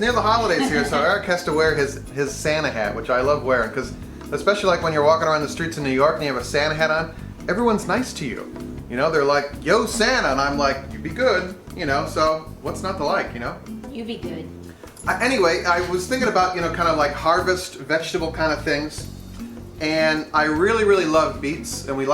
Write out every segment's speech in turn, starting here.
near the holidays here, so Eric has to wear his Santa hat, which I love wearing, because especially like when you're walking around the streets in New York and you have a Santa hat on, everyone's nice to you. You know, they're like, yo, Santa, and I'm like, you be good, you know, so what's not to like, you know? You be good. Anyway, I was thinking about, you know, kind of like harvest vegetable kind of things, and I really, really love beets, and we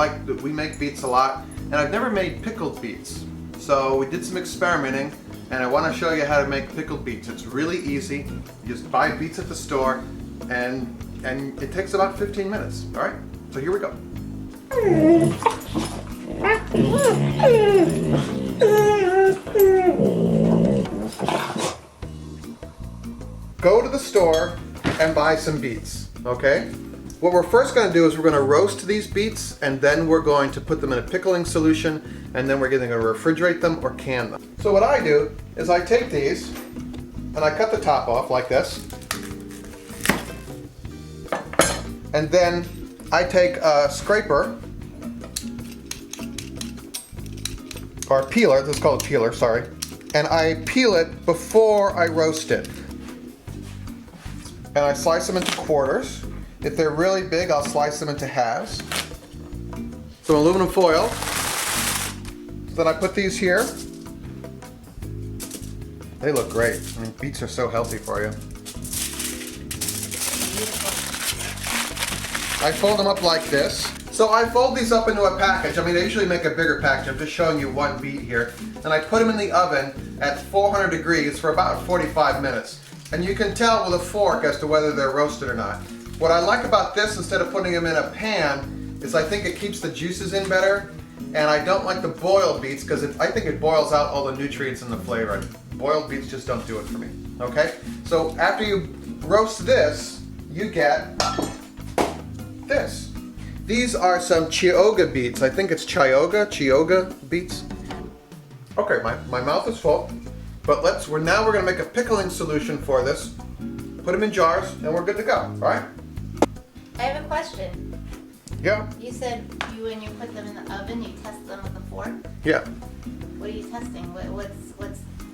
make beets a lot, and I've never made pickled beets. So we did some experimenting, and I want to show you how to make pickled beets. It's really easy. You just buy beets at the store, and it takes about 15 minutes. All right, so here we go. Go to the store and buy some beets, okay? What we're first going to do is we're going to roast these beets, and then we're going to put them in a pickling solution, and then we're either going to refrigerate them or can them. So what I do is I take these and I cut the top off like this, and then I take a scraper or a peeler, this is called a peeler, sorry, and I peel it before I roast it. And I slice them into quarters. If they're really big, I'll slice them into halves. Some aluminum foil. Then I put these here. They look great. I mean, beets are so healthy for you. I fold them up like this. So I fold these up into a package. I mean, I usually make a bigger package. I'm just showing you one beet here. And I put them in the oven at 400 degrees for about 45 minutes. And you can tell with a fork as to whether they're roasted or not. What I like about this, instead of putting them in a pan, is I think it keeps the juices in better. And I don't like the boiled beets because I think it boils out all the nutrients and the flavor. Boiled beets just don't do it for me, okay? So after you roast this, you get this. These are some Chioggia beets. I think it's Chioggia beets. Okay, my mouth is full. But now we're going to make a pickling solution for this. Put them in jars, and we're good to go. All right? I have a question. Yeah. You said when you put them in the oven, you test them with a fork. Yeah. What are you testing?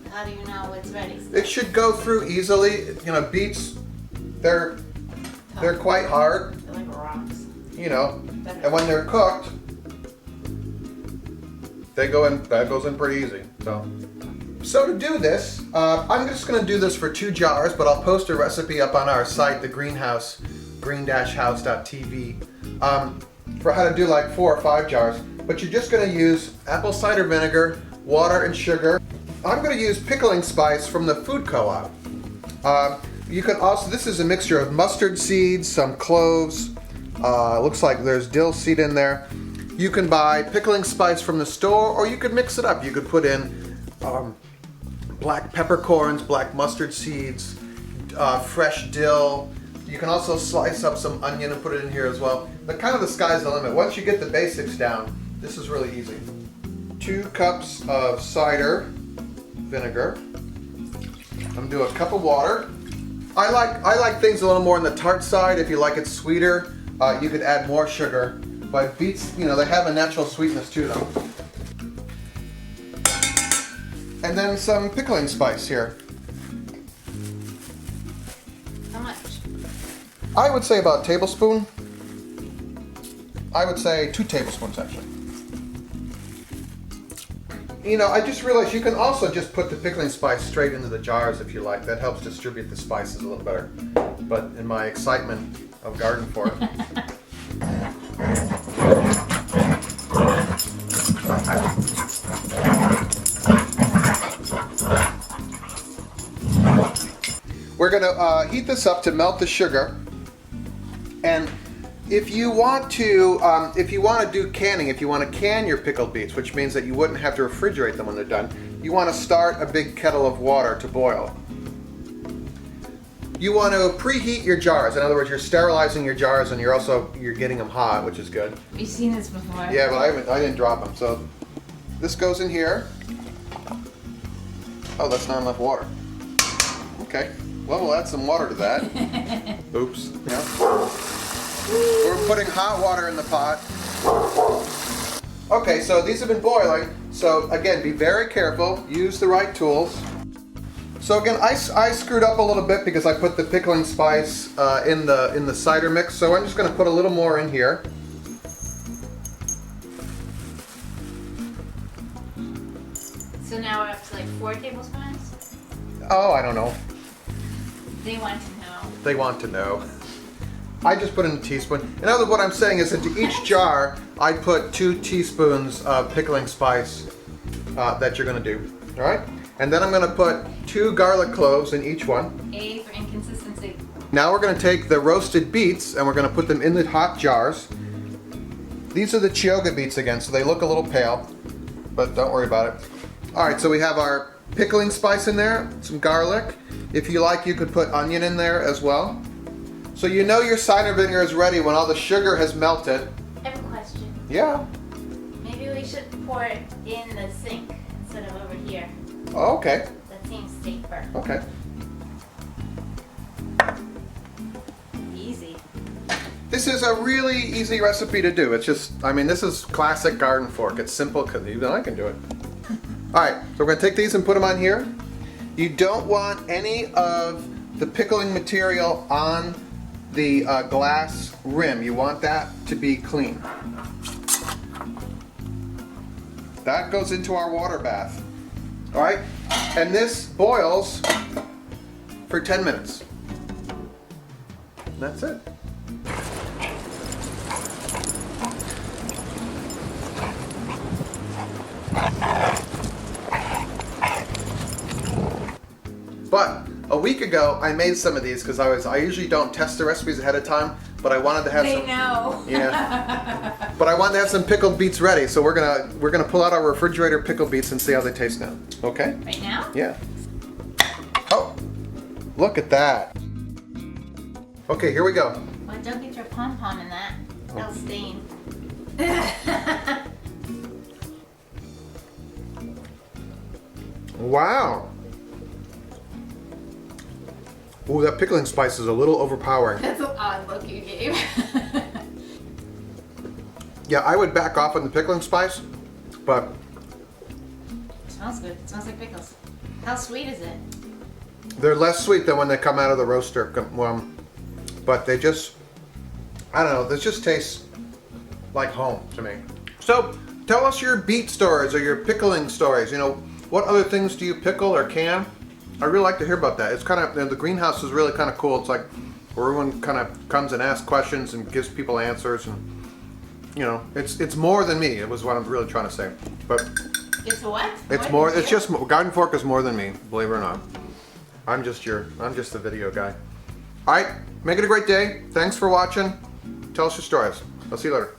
How do you know it's ready? It should go through easily. You know, beets, they're quite hard. They're like rocks. You know, and when they're cooked, that goes in pretty easy. So to do this, I'm just going to do this for 2 jars, but I'll post a recipe up on our site, the greenhouse, green-house.tv, for how to do like 4 or 5 jars. But you're just going to use apple cider vinegar, water, and sugar. I'm going to use pickling spice from the food co-op. You can also, this is a mixture of mustard seeds, some cloves, looks like there's dill seed in there. You can buy pickling spice from the store, or you could mix it up. You could put in black peppercorns, black mustard seeds, fresh dill. You can also slice up some onion and put it in here as well. But kind of the sky's the limit. Once you get the basics down, this is really easy. 2 cups of cider vinegar. I'm gonna do a cup of water. I like things a little more on the tart side. If you like it sweeter, you could add more sugar. But beets, you know, they have a natural sweetness to them. And then some pickling spice here. How much? I would say about a tablespoon. I would say 2 tablespoons actually. You know, I just realized you can also just put the pickling spice straight into the jars if you like. That helps distribute the spices a little better. But in my excitement of GardenFork, we're going to heat this up to melt the sugar. And if you want to do canning, if you want to can your pickled beets, which means that you wouldn't have to refrigerate them when they're done, you want to start a big kettle of water to boil. You want to preheat your jars. In other words, you're sterilizing your jars, and you're getting them hot, which is good. Have you seen this before? Yeah, but I didn't drop them. So this goes in here. Oh, that's not enough water. Okay. Well, we'll add some water to that. Oops. Yeah. We're putting hot water in the pot. Okay, so these have been boiling. So again, be very careful. Use the right tools. So again, I screwed up a little bit because I put the pickling spice in the cider mix. So I'm just going to put a little more in here. So now we're up to like 4 tablespoons? Oh, I don't know. They want to know. They want to know. I just put in a teaspoon. In other words, what I'm saying is into each jar, I put 2 teaspoons of pickling spice that you're going to do. All right? And then I'm going to put 2 garlic cloves in each one. A for inconsistency. Now we're going to take the roasted beets and we're going to put them in the hot jars. These are the Chioggia beets again, so they look a little pale, but don't worry about it. All right, so we have our pickling spice in there, some garlic. If you like, you could put onion in there as well. So you know your cider vinegar is ready when all the sugar has melted. I have a question. Yeah. Maybe we should pour it in the sink instead of over here. Oh, okay. That seems safer. Okay. Easy. This is a really easy recipe to do. It's just, I mean, this is classic GardenFork. It's simple because even I can do it. All right, so we're going to take these and put them on here. You don't want any of the pickling material on the glass rim. You want that to be clean. That goes into our water bath. All right, and this boils for 10 minutes. And that's it. But a week ago, I made some of these because I usually don't test the recipes ahead of time, but I wanted to have They some. know. Yeah. But I wanted to have some pickled beets ready, so we're gonna pull out our refrigerator pickled beets and see how they taste now. Okay? Right now? Yeah. Oh, look at that. Okay, here we go. Well, don't get your pom-pom in that. That'll stain. Wow. Ooh, that pickling spice is a little overpowering. That's an odd look you gave. Yeah, I would back off on the pickling spice, but It smells good. It smells like pickles. How sweet is it? they're less sweet than when they come out of the roaster. But they just, I don't know, this just tastes like home to me. So, tell us your beet stories or your pickling stories. You know, what other things do you pickle or can? I really like to hear about that. It's kind of, the greenhouse is really kind of cool. It's like where everyone kind of comes and asks questions and gives people answers, and you know, it's more than me. It was what I'm really trying to say. But It's what? it's What more. is It's you? just GardenFork is more than me. Believe it or not. I'm just the video guy. All right, make it a great day. Thanks for watching. Tell us your stories. I'll see you later.